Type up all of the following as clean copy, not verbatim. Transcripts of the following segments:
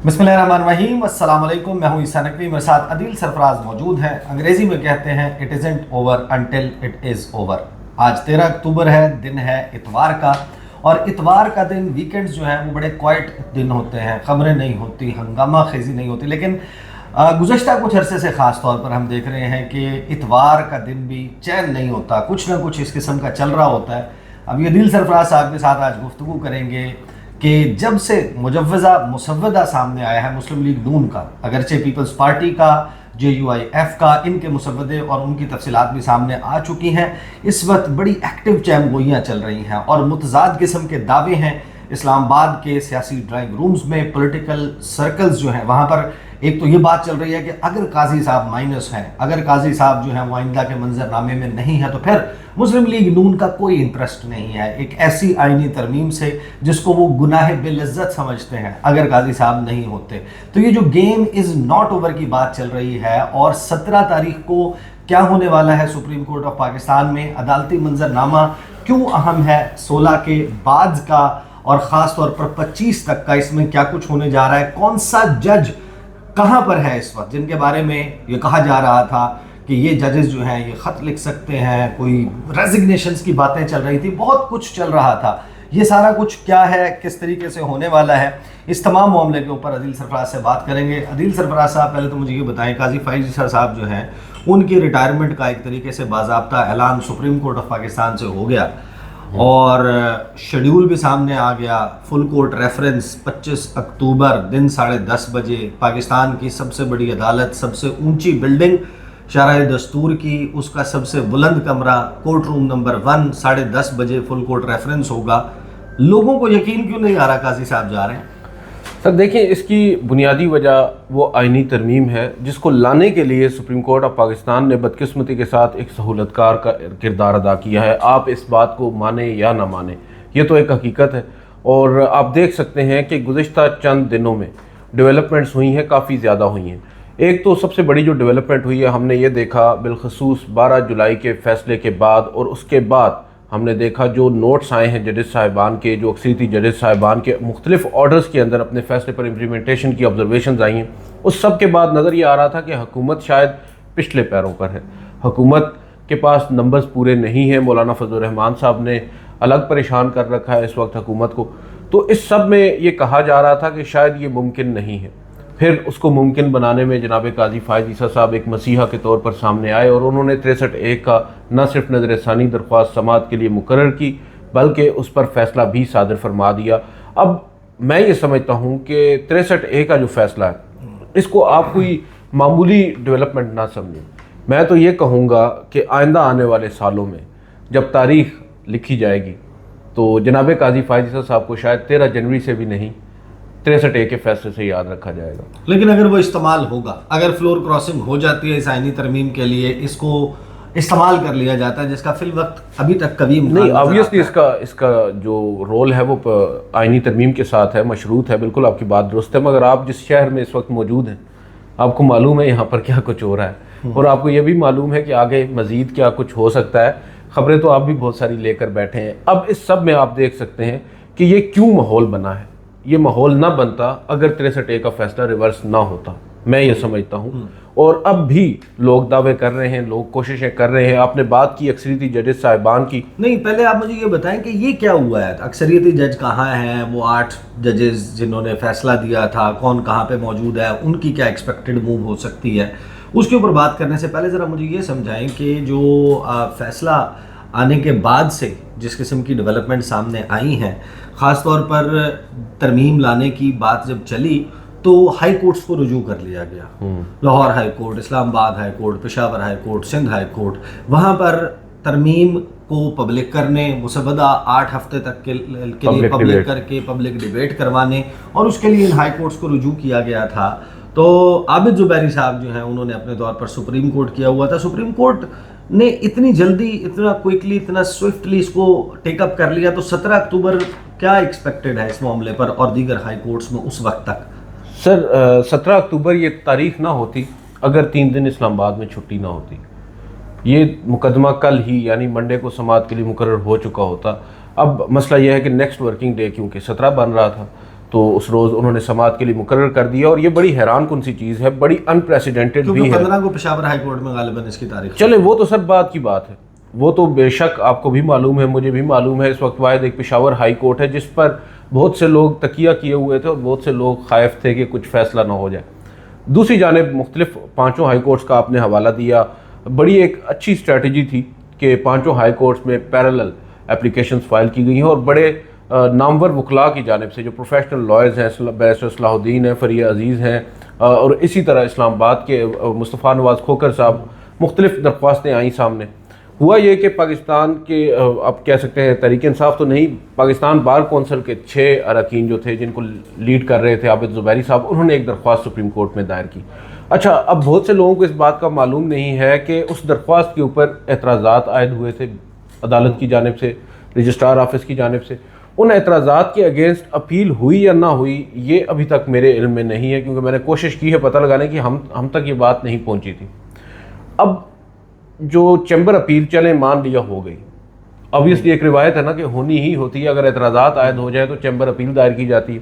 बिस्मिल्लाहिर्रहमानिर्रहीम, अस्सलाम वालेकुम। मैं हूं ईसा नकवी, मेरे साथ अदील सरफराज मौजूद हैं। अंग्रेज़ी में कहते हैं it isn't over until it is over. आज 13 अक्टूबर है, दिन है इतवार का। और इतवार का दिन, वीकेंड्स जो हैं वो बड़े क्वाइट दिन होते हैं, ख़बरें नहीं होती, हंगामा खेजी नहीं होती। लेकिन गुज़श्ता कुछ अरसे से ख़ास तौर पर हम देख रहे हैं कि इतवार का दिन भी चैन नहीं होता, कुछ ना कुछ इस किस्म का चल रहा होता है। अब ये अदील सरफराज साहब के साथ आज गुफ्तगू करेंगे कि जब से मुजव्वज़ा मुसव्वदा सामने आया है मुस्लिम लीग नून का, अगरचे पीपल्स पार्टी का, JUIF का, इनके मुसव्वदे और उनकी तफसीलात भी सामने आ चुकी हैं। इस वक्त बड़ी एक्टिव चैमगोइयाँ चल रही हैं और मुतज़ाद किस्म के दावे हैं इस्लामाबाद के सियासी ड्राइंग रूम्स में, पॉलिटिकल सर्कल्स जो हैं वहाँ पर। एक तो ये बात चल रही है कि अगर काजी साहब माइनस हैं, अगर काजी साहब जो हैं वो आइंदा के मंजरनामे में नहीं है, तो फिर मुस्लिम लीग नून का कोई इंटरेस्ट नहीं है एक ऐसी आइनी तरमीम से जिसको वो गुनाह बेलज्जत समझते हैं अगर काजी साहब नहीं होते। तो ये जो गेम इज़ नॉट ओवर की बात चल रही है। और 17 तारीख को क्या होने वाला है सुप्रीम कोर्ट ऑफ पाकिस्तान में, अदालती मंजरनामा क्यों अहम है 16 के बाद का और ख़ास तौर पर 25 तक का, इसमें क्या कुछ होने जा रहा है, कौन सा जज कहाँ पर है इस वक्त, जिनके बारे में ये कहा जा रहा था कि ये जजेस जो हैं ये ख़त लिख सकते हैं, कोई रेजिग्नेशंस की बातें चल रही थी, बहुत कुछ चल रहा था। ये सारा कुछ क्या है, किस तरीके से होने वाला है, इस तमाम मामले के ऊपर अदील सरफराज से बात करेंगे। अदील सरफराज साहब, पहले तो मुझे ये बताएं, काजी फाइज ईसा साहब जो हैं उनकी रिटायरमेंट का एक तरीके से बाज़ाब्ता ऐलान सुप्रीम कोर्ट ऑफ पाकिस्तान से हो गया और शेड्यूल भी सामने आ गया। फुल कोर्ट रेफरेंस 25 अक्टूबर दिन 10:30 बजे, पाकिस्तान की सबसे बड़ी अदालत, सबसे ऊंची बिल्डिंग शाहराह दस्तूर की, उसका सबसे बुलंद कमरा, कोर्ट रूम नंबर 1, 10:30 बजे फुल कोर्ट रेफरेंस होगा। लोगों को यकीन क्यों नहीं आ रहा काजी साहब जा रहे हैं? सर देखिए, इसकी बुनियादी वजह वो आइनी तरमीम है जिसको लाने के लिए सुप्रीम कोर्ट ऑफ पाकिस्तान ने बदकिस्मती के साथ एक सहूलतकार का किरदार अदा किया है। आप इस बात को माने या ना माने, ये तो एक हकीकत है। और आप देख सकते हैं कि गुज़िश्ता चंद दिनों में डेवलपमेंट्स हुई हैं, काफ़ी ज़्यादा हुई हैं। एक तो सबसे बड़ी जो डेवलपमेंट हुई है, हमने ये देखा बिलखसूस 12 जुलाई के फ़ैसले के बाद और उसके बाद हमने देखा जो नोट्स आए हैं जजेस साहिबान के, जो अक्सरियती जजेस साहिबान के मुख्तलिफ ऑर्डर्स के अंदर अपने फ़ैसले पर इम्प्लीमेंटेशन की ऑब्जर्वेशन आई हैं। उस सब के बाद नज़र ये आ रहा था कि हुकूमत शायद पिछले पैरों पर है, हुकूमत के पास नंबर्स पूरे नहीं हैं। मौलाना फजल रहमान साहब ने अलग परेशान कर रखा है इस वक्त हुकूमत को। तो इस सब में ये कहा जा रहा था कि शायद ये मुमकिन नहीं है। फिर उसको मुमकिन बनाने में जनाब काजी फायज़ ईसा साहब एक मसीहा के तौर पर सामने आए और उन्होंने 63A का न सिर्फ नज़रसानी दरख्वास्त समात के लिए मुकर्रर की, बल्कि उस पर फ़ैसला भी सादर फरमा दिया। अब मैं ये समझता हूँ कि 63A का जो फ़ैसला है, इसको आप कोई मामूली डेवलपमेंट ना समझें। मैं तो ये कहूँगा कि आइंदा आने वाले सालों में जब तारीख़ लिखी जाएगी तो जनाब काजी फायज़ ईसा साहब को शायद 13 जनवरी से भी नहीं, 63A के फैसले से याद रखा जाएगा। लेकिन अगर वो इस्तेमाल होगा, अगर फ्लोर क्रॉसिंग हो जाती है इस आइनी तरमीम के लिए, इसको इस्तेमाल कर लिया जाता है, जिसका फिल वक्त अभी तक कभी नहीं, ऑब्वियसली इसका जो रोल है वो आइनी तरमीम के साथ है, मशरूत है। बिल्कुल आपकी बात दुरुस्त है। मगर आप जिस शहर में इस वक्त मौजूद हैं, आपको मालूम है यहाँ पर क्या कुछ हो रहा है और आपको ये भी मालूम है कि आगे मज़ीद क्या कुछ हो सकता है। ख़बरें तो आप भी बहुत सारी लेकर बैठे हैं। अब इस सब में आप देख सकते हैं कि ये क्यों माहौल बना है। ये माहौल ना बनता अगर 63A का फैसला रिवर्स ना होता, मैं ये समझता हूँ। और अब भी लोग दावे कर रहे हैं, लोग कोशिशें कर रहे हैं। आपने बात की अक्सरियती जजेस साहिबान की, नहीं, पहले आप मुझे ये बताएं कि ये क्या हुआ है, अक्सरियती जज कहाँ हैं, वो 8 जजेस जिन्होंने फैसला दिया था, कौन कहाँ पे मौजूद है, उनकी क्या एक्सपेक्टेड मूव हो सकती है। उसके ऊपर बात करने से पहले ज़रा मुझे ये समझाएं कि जो फैसला आने के बाद से जिस किस्म की डेवलपमेंट सामने आई हैं, ख़ास तौर पर तरमीम लाने की बात जब चली तो हाई कोर्ट्स को रुजू कर लिया गया। Lahore high court, Islamabad high court, Peshawar high court, Sindh high court, वहाँ पर तरमीम को पब्लिक करने, मुसव्वदा 8 हफ्ते तक के लिए पब्लिक करके पब्लिक डिबेट करवाने, और उसके लिए इन हाई कोर्ट्स को रुजू किया गया था। तो आबिद जुबैरी साहब जो हैं उन्होंने अपने तौर पर सुप्रीम कोर्ट किया हुआ था। सुप्रीम कोर्ट ने इतनी जल्दी, इतना क्विकली, इतना स्विफ्टली इसको टेकअप कर लिया, तो 17 अक्टूबर क्या एक्सपेक्टेड है इस मामले पर और दीगर हाई कोर्ट्स में उस वक्त तक? सर 17 अक्टूबर ये तारीख ना होती अगर 3 दिन इस्लामाबाद में छुट्टी ना होती। ये मुकदमा कल ही यानी मंडे को समात के लिए मुकर्रर हो चुका होता। अब मसला यह है कि नेक्स्ट वर्किंग डे क्योंकि 17 बन रहा था, तो उस रोज़ उन्होंने समाअत के लिए मुकर्रर कर दिया, और ये बड़ी हैरान कन सी चीज़ है, बड़ी अनप्रेसिडेंटेड भी है। 15 को पेशावर हाई कोर्ट में गालिबन इसकी तारीख चले वो तो सर बात की बात है, वो तो बेशक आपको भी मालूम है, मुझे भी मालूम है। इस वक्त वाहिद एक पेशावर हाई कोर्ट है जिस पर बहुत से लोग तकिया किए हुए थे और बहुत से लोग खाइफ थे कि कुछ फैसला ना हो जाए। दूसरी जानिब मुख्तलिफ 5 हाई कोर्ट्स का आपने हवाला दिया, बड़ी एक अच्छी स्ट्रेटजी थी कि 5 हाई कोर्ट्स में पैरेलल एप्लीकेशंस फाइल की गई हैं, और बड़े नामवर वकला की जानिब से जो प्रोफेशनल लॉयर्स हैं, बैरिस्टर सलाहुद्दीन हैं, फरिया अजीज़ हैं, और इसी तरह इस्लामाबाद के मुस्तफ़ा नवाज़ खोकर साहब, मुख्तलिफ दरख्वास्तें आई सामने। हुआ ये कि पाकिस्तान के आप कह सकते हैं तहरीक इंसाफ तो नहीं, पाकिस्तान बार कौंसिल के 6 अरकान जो थे जिनको लीड कर रहे थे आबिद ज़ुबैरी साहब, उन्होंने एक दरख्वास्त सुप्रीम कोर्ट में दायर की। अच्छा, अब बहुत से लोगों को इस बात का मालूम नहीं है कि उस दरख्वास्त के ऊपर एतराज़ात आयद हुए थे अदालत की जानिब से, रजिस्ट्रार ऑफिस की जानिब से। उन एतराज़ात के अगेंस्ट अपील हुई या ना हुई ये अभी तक मेरे इल्म में नहीं है, क्योंकि मैंने कोशिश की है पता लगाने की, हम तक ये बात नहीं पहुंची थी। अब जो चैम्बर अपील चले मान लिया हो गई, ऑब्वियसली एक रिवायत है ना कि होनी ही होती है, अगर एतराज़ात आयद हो जाए तो चैम्बर अपील दायर की जाती है।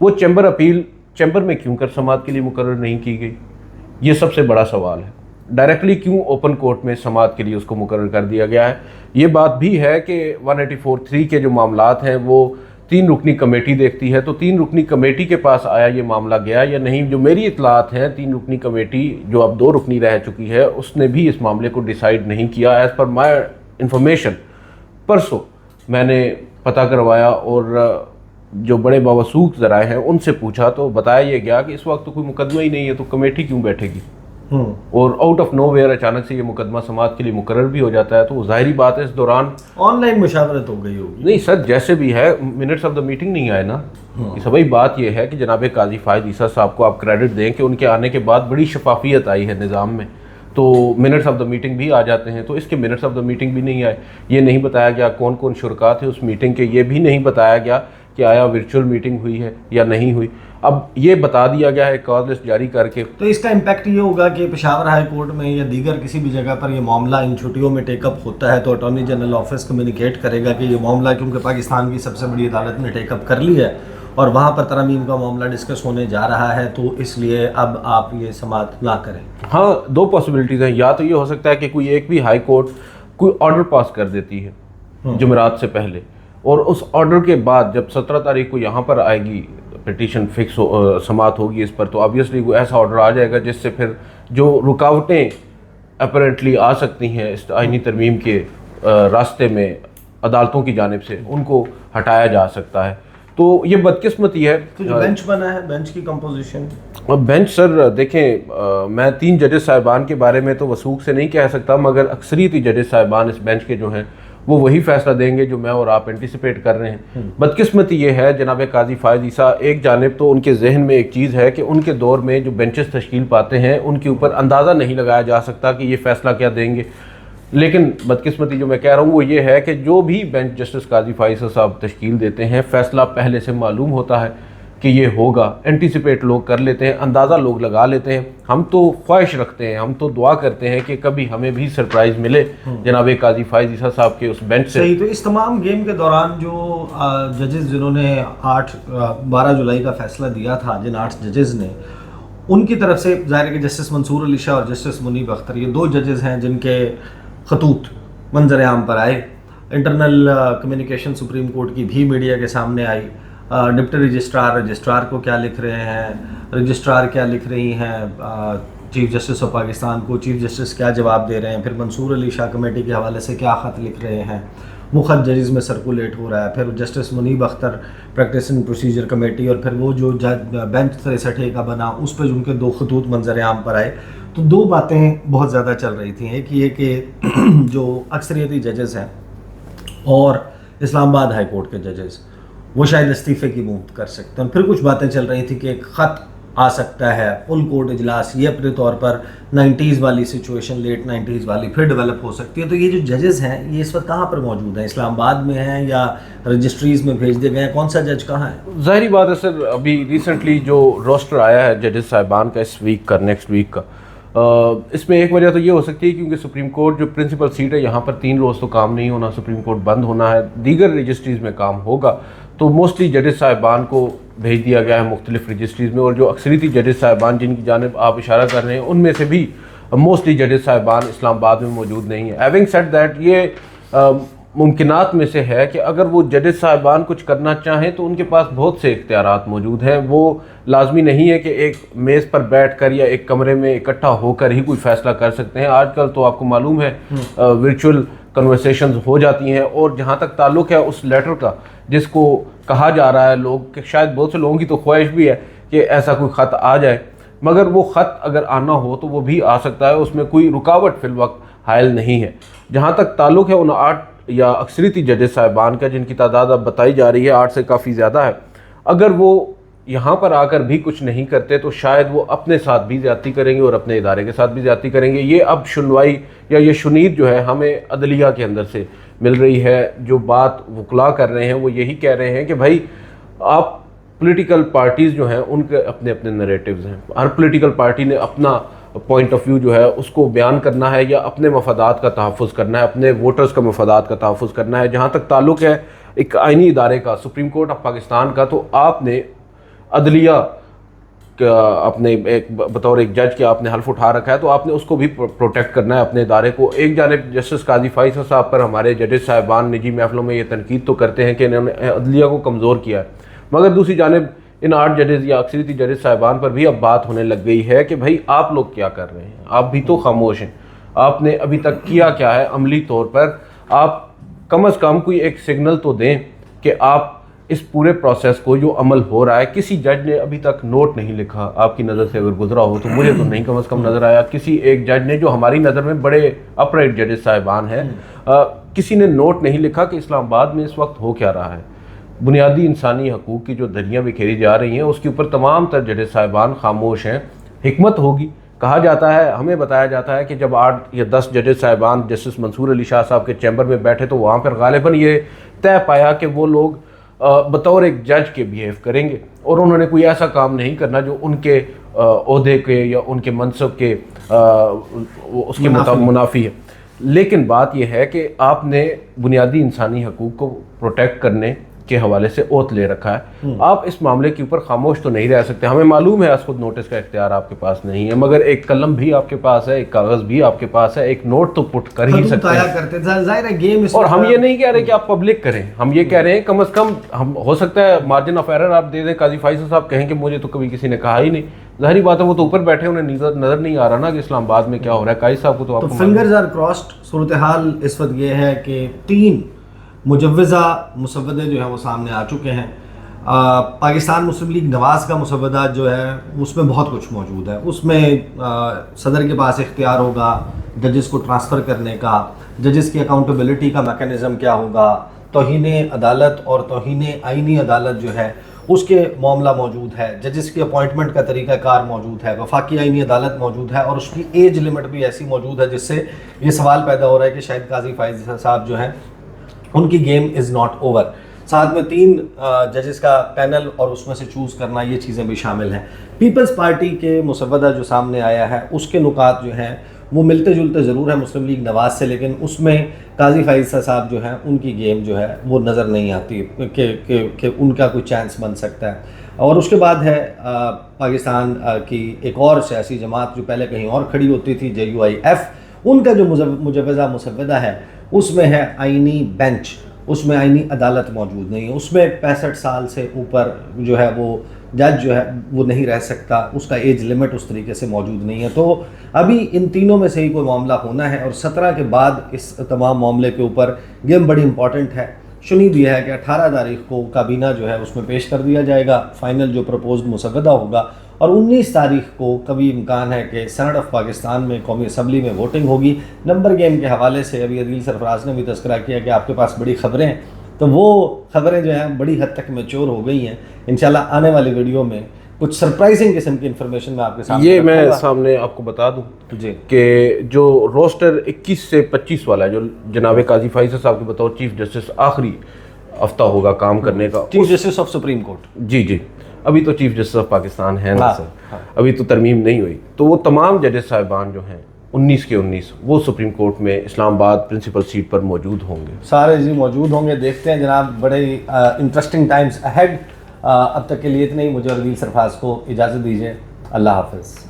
वो चैम्बर अपील चैम्बर में क्यों कर समाअत के लिए मुकर्रर नहीं की गई, ये सबसे बड़ा सवाल है। डायरेक्टली क्यों ओपन कोर्ट में समाअत के लिए उसको मुकर्रर कर दिया गया है। ये बात भी है कि 184(3) के जो मामलात हैं वो 3 रुकनी कमेटी देखती है, तो 3 रुकनी कमेटी के पास आया ये मामला गया या नहीं। जो मेरी इतलात हैं, 3 रुकनी कमेटी जो अब 2 रुकनी रह चुकी है उसने भी इस मामले को डिसाइड नहीं किया। एज़ पर माई इंफॉर्मेशन परसों मैंने पता करवाया और जो बड़े बावसूख ज़राए हैं उनसे पूछा तो बताया ये गया कि इस वक्त तो कोई मुकदमा ही नहीं है, तो कमेटी क्यों बैठेगी। और आउट ऑफ नोवेयर अचानक से ये मुकदमा समाअत के लिए मुकर्रर भी हो जाता है, तो ज़ाहिरी बात है इस दौरान ऑनलाइन मुशावरत हो गई होगी। नहीं सर, जैसे भी है मिनट्स ऑफ द मीटिंग नहीं आए ना। इस वही बात यह है कि जनाब काजी फायद ईसा साहब को आप क्रेडिट दें कि उनके आने के बाद बड़ी शफाफियत आई है निज़ाम में, तो मिनट्स ऑफ द मीटिंग भी आ जाते हैं। तो इसके मिनट्स ऑफ द मीटिंग भी नहीं आए, ये नहीं बताया गया कौन कौन शुरका थे उस मीटिंग के, ये भी नहीं बताया गया कि आया वर्चुअल मीटिंग हुई है या नहीं हुई। अब ये बता दिया गया है कॉज लिस्ट जारी करके। तो इसका इम्पैक्ट ये होगा कि पेशावर हाई कोर्ट में या दीगर किसी भी जगह पर ये मामला इन छुट्टियों में टेकअप होता है तो अटॉर्नी जनरल ऑफिस कम्युनिकेट करेगा कि ये मामला क्योंकि पाकिस्तान की सबसे बड़ी अदालत ने टेकअप कर लिया है और वहाँ पर तरमीम का मामला डिस्कस होने जा रहा है, तो इसलिए अब आप ये समाअत ना करें। हाँ, 2 पॉसिबिलिटीज़ हैं। या तो ये हो सकता है कि कोई एक भी हाई कोर्ट कोई ऑर्डर पास कर देती है जुमेरात से पहले, और उस ऑर्डर के बाद जब 17 तारीख को यहाँ पर आएगी पिटीशन फिक्स समाअत होगी इस पर, तो ऑब्वियसली कोई ऐसा ऑर्डर आ जाएगा जिससे फिर जो रुकावटें अपरेंटली आ सकती हैं इस आईनी तरमीम के रास्ते में अदालतों की जानिब से, उनको हटाया जा सकता है। तो ये बदकिस्मती है। तो जो बेंच बना है, बेंच की कंपोजिशन, बेंच सर देखें, मैं 3 जजेस साहिबान के बारे में तो वसूख से नहीं कह सकता, मगर अक्सरियती जजेस साहिबान इस बेंच के जो हैं वो वही फैसला देंगे जो मैं और आप एंटिसिपेट कर रहे हैं। बदकिस्मती ये है जनाब काजी फायद ईसा, एक जानिब तो उनके जहन में एक चीज़ है कि उनके दौर में जो बेंचेस तश्कील पाते हैं उनके ऊपर अंदाज़ा नहीं लगाया जा सकता कि ये फ़ैसला क्या देंगे। लेकिन बदकिस्मती जो मैं कह रहा हूँ वो ये है कि जो भी बेंच जस्टिस काजी फायद ईसा साहब तश्कील देते हैं, फ़ैसला पहले से मालूम होता है कि ये होगा, एंटिसिपेट लोग कर लेते हैं, अंदाज़ा लोग लगा लेते हैं। हम तो ख्वाहिश रखते हैं, हम तो दुआ करते हैं कि कभी हमें भी सरप्राइज़ मिले जनाब काजी फायद ईसा साहब के उस बेंच से। सही। तो इस तमाम गेम के दौरान जो जजेस जिन्होंने 12 जुलाई का फैसला दिया था, जिन 8 जजेस ने, उनकी तरफ से ज़ाहिर है कि जस्टिस मंसूर अली शाह और जस्टिस मुनीब अख्तर, ये 2 जजेस हैं जिनके खतूत मंजर आम पर आए। इंटरनल कम्युनिकेशन सुप्रीम कोर्ट की भी मीडिया के सामने आई। डिप्टी रजिस्ट्रार को क्या लिख रहे हैं, रजिस्ट्रार क्या लिख रही हैं चीफ जस्टिस ऑफ पाकिस्तान को, चीफ जस्टिस क्या जवाब दे रहे हैं, फिर मंसूर अली शाह कमेटी के हवाले से क्या ख़त लिख रहे हैं, वो ख़त जजेस में सर्कुलेट हो रहा है। फिर justice Munib Akhtar practice and procedure committee, और फिर वो जो बेंच 63 का बना उस पर उनके 2 खतूत मंजर आम पर आए। तो 2 बातें बहुत ज़्यादा चल रही थी। एक ये कि जो अक्सरियती जजेस हैं और इस्लामाबाद हाई कोर्ट के जजेस वो शायद इस्तीफ़े की मूव कर सकते हैं। फिर कुछ बातें चल रही थी कि एक ख़त आ सकता है फुल कोर्ट इजलास, ये अपने तौर पर 90s वाली सिचुएशन, लेट 90s वाली फिर डेवलप हो सकती है। तो ये जो जजेस हैं ये इस वक्त कहाँ पर मौजूद हैं, इस्लामाबाद में हैं या रजिस्ट्रीज़ में भेज दिए गए हैं, कौन सा जज कहाँ है? ज़ाहिरी बात है सर, अभी रिसेंटली जो रोस्टर आया है जजेस साहिबान का इस वीक का, नेक्स्ट वीक का, इसमें एक वजह तो ये हो सकती है क्योंकि सुप्रीम कोर्ट जो प्रिंसिपल सीट है यहाँ पर 3 रोज़ तो काम नहीं होना, सुप्रीम कोर्ट बंद होना है, दीगर रजिस्ट्रीज़ में काम होगा। तो मोस्टली जजेस साहिबान को भेज दिया गया है मुख्तलिफ रजिस्ट्रीज़ में, और जो अक्सरियती जजेस साहिबान जिनकी जानिब आप इशारा कर रहे हैं उनमें से भी मोस्टली जजेस साहिबान इस्लामाबाद में मौजूद नहीं है। हैविंग सेड दैट, ये मुमकिनात में से है कि अगर वो जजेस साहिबान कुछ करना चाहें तो उनके पास बहुत से इख्तियारात मौजूद हैं। वो लाजमी नहीं है कि एक मेज़ पर बैठ कर या एक कमरे में इकट्ठा होकर ही कोई फ़ैसला कर सकते हैं। आजकल तो आपको मालूम है वर्चुअल कन्वर्सेशंस हो जाती हैं, और जहाँ तक ताल्लुक़ है उस लेटर का जिसको कहा जा रहा है लोग कि शायद बहुत से लोगों की तो ख्वाहिश भी है कि ऐसा कोई ख़त आ जाए, मगर वो ख़त अगर आना हो तो वो भी आ सकता है, उसमें कोई रुकावट फ़िल वक्त हायल नहीं है। जहाँ तक ताल्लुक़ है उन 8 या अक्सरिती जजेस साहिबान का जिनकी तादाद अब बताई जा रही है 8 से काफ़ी ज़्यादा है, अगर वो यहाँ पर आकर भी कुछ नहीं करते तो शायद वो अपने साथ भी ज़्यादती करेंगे और अपने इदारे के साथ भी ज़्यादती करेंगे। ये अब सुनवाई या ये शुनीद जो है हमें अदलिया के अंदर से मिल रही है। जो बात वकला कर रहे हैं वो यही कह रहे हैं कि भाई आप पॉलिटिकल पार्टीज़ जो हैं उनके अपने अपने नरेटिव्स हैं, हर पॉलिटिकल पार्टी ने अपना पॉइंट ऑफ व्यू जो है उसको बयान करना है या अपने मफादात का तहफ़्फ़ुज़ करना है, अपने वोटर्स का मफादात का तहफ़्फ़ुज़ करना है। जहाँ तक ताल्लुक़ है एक आइनी इदारे का, सुप्रीम कोर्ट ऑफ पाकिस्तान का, तो आपने अदलिया अपने एक बतौर एक जज के आपने हल्फ उठा रखा है, तो आपने उसको भी प्रोटेक्ट करना है अपने इदारे को। एक जानिब जस्टिस काजी फ़ैसल साहब पर हमारे जजेस साहिबान निजी महफिलों में ये तनकीद तो करते हैं कि इन्होंने अदलिया को कमज़ोर किया है, मगर दूसरी जानिब इन 8 जजेस या अक्सरिती जजेस साहिबान पर भी अब बात होने लग गई है कि भाई आप लोग क्या कर रहे हैं, आप भी तो खामोश हैं, आपने अभी तक किया क्या है अमली तौर पर। आप कम से कम कोई एक सिग्नल तो दें कि आप इस पूरे प्रोसेस को जो अमल हो रहा है, किसी जज ने अभी तक नोट नहीं लिखा, आपकी नज़र से अगर गुजरा हो तो मुझे तो नहीं कम से कम नज़र आया किसी एक जज ने, जो हमारी नज़र में बड़े अपराइट जजेस साहिबान हैं, किसी ने नोट नहीं लिखा कि इस्लामाबाद में इस वक्त हो क्या रहा है। बुनियादी इंसानी हकूक़ की जो दरियाँ बिखेरी जा रही हैं उसके ऊपर तमाम तर जजेस साहिबान खामोश हैं। हिकमत होगी, कहा जाता है, हमें बताया जाता है कि जब 8 या 10 जजेस साहिबान जस्टिस मंसूर अली शाह साहब के चैम्बर में बैठे तो वहाँ पर गालिबन ये तय पाया कि वो लोग बतौर एक जज के बिहेव करेंगे और उन्होंने कोई ऐसा काम नहीं करना जो उनके ओहदे के या उनके मनसब के उसके मुनाफी है। लेकिन बात यह है कि आपने बुनियादी इंसानी हकूक़ को प्रोटेक्ट करने के हवाले से ओथ ले रखा है, आप इस मामले के ऊपर खामोश तो नहीं रह सकते। हमें मालूम है खुद नोटिस का इख्तियार आपके पास नहीं है, मगर एक कलम भी आपके पास है, एक कागज़ भी आपके पास है, एक नोट तो पुट कर ही सकते हैं। गेम और हम ये नहीं कह रहे कि आप पब्लिक करें, हम ये कह रहे हैं कम से कम हम हो सकता है मार्जिन ऑफ एरर आप दे दें। काजी फैसल साहब कहें कि मुझे तो कभी किसी ने कहा ही नहीं, जाहिर बात है वो तो ऊपर बैठे, उन्हें नज़र नहीं आ रहा ना कि इस्लामाबाद में क्या हो रहा है। काजी साहब को तो फिंगर्स आर क्रॉस्ड। सूरत हाल इस वक्त ये है कि 3 मुजव्वज़ा मुसव्वदे जो है वो सामने आ चुके हैं। पाकिस्तान मुस्लिम लीग नवाज़ का मुसव्वदा जो है उसमें बहुत कुछ मौजूद है। उसमें सदर के पास इख्तियार होगा जजेस को ट्रांसफ़र करने का, जजेस की अकाउंटेबिलिटी का मैकेनिज़्म क्या होगा, तौहीन अदालत और तौहीन आइनी अदालत जो है उसके मामला मौजूद है, जजेस की अपॉइंटमेंट का तरीक़ाकार मौजूद है, वफाकी आइनी अदालत मौजूद है, और उसकी एज लिमिट भी ऐसी मौजूद है जिससे ये सवाल पैदा हो रहा है कि शायद काजी फैसल साहब जो हैं उनकी गेम इज़ नॉट ओवर। साथ में 3 जजेस का पैनल और उसमें से चूज़ करना, ये चीज़ें भी शामिल हैं। पीपल्स पार्टी के मुसव्वदा जो सामने आया है उसके नुकात जो हैं वो मिलते जुलते ज़रूर है मुस्लिम लीग नवाज़ से, लेकिन उसमें काजी फैसल साहब जो हैं उनकी गेम जो है वो नज़र नहीं आती कि उनका कोई चांस बन सकता है। और उसके बाद है पाकिस्तान की एक और सियासी जमात जो पहले कहीं और खड़ी होती थी, JUIF, उनका जो मुजव्वज़ा मुसव्वदा है उसमें है आइनी बेंच, उसमें आइनी अदालत मौजूद नहीं है, उसमें 65 साल से ऊपर जो है वो जज जो है वो नहीं रह सकता, उसका एज लिमिट उस तरीके से मौजूद नहीं है। तो अभी इन तीनों में से ही कोई मामला होना है और 17 के बाद इस तमाम मामले के ऊपर गेम बड़ी इंपॉर्टेंट है। शुनीद यह है कि 18 तारीख को काबीना जो है उसमें पेश कर दिया जाएगा फाइनल जो प्रपोज्ड मुसव्वदा होगा, और 19 तारीख को कभी इम्कान है कि सेनेट ऑफ पाकिस्तान में कौमी असम्बली में वोटिंग होगी। नंबर गेम के हवाले से अभी अदील सरफराज ने भी तस्करा किया कि आपके पास बड़ी ख़बरें हैं, तो वो ख़बरें जो हैं बड़ी हद तक मैच्योर हो गई हैं। इंशाल्लाह आने वाली वीडियो में कुछ सरप्राइजिंग किस्म की इन्फॉर्मेशन मैं आपके सामने मैं सामने आपको बता दूं जी कि जो रोस्टर 21 से 25 वाला है, जो जनाब काजी फैसल साहब के बतौर चीफ जस्टिस आखिरी हफ्ता होगा काम करने का, Chief Justice of Supreme Court, जी, अभी तो चीफ जस्टिस ऑफ पाकिस्तान है ना हाँ, सर, अभी तो तरमीम नहीं हुई, तो वो तमाम जजेस साहिबान जो हैं 19 के 19 वो सुप्रीम कोर्ट में इस्लामाबाद प्रिंसिपल सीट पर मौजूद होंगे। सारे जी मौजूद होंगे। देखते हैं जनाब, बड़े इंटरेस्टिंग टाइम्स अहेड। अब तक के लिए इतने ही। मुझे और अदील सरफराज को इजाज़त दीजिए। अल्लाह हाफ़िज़।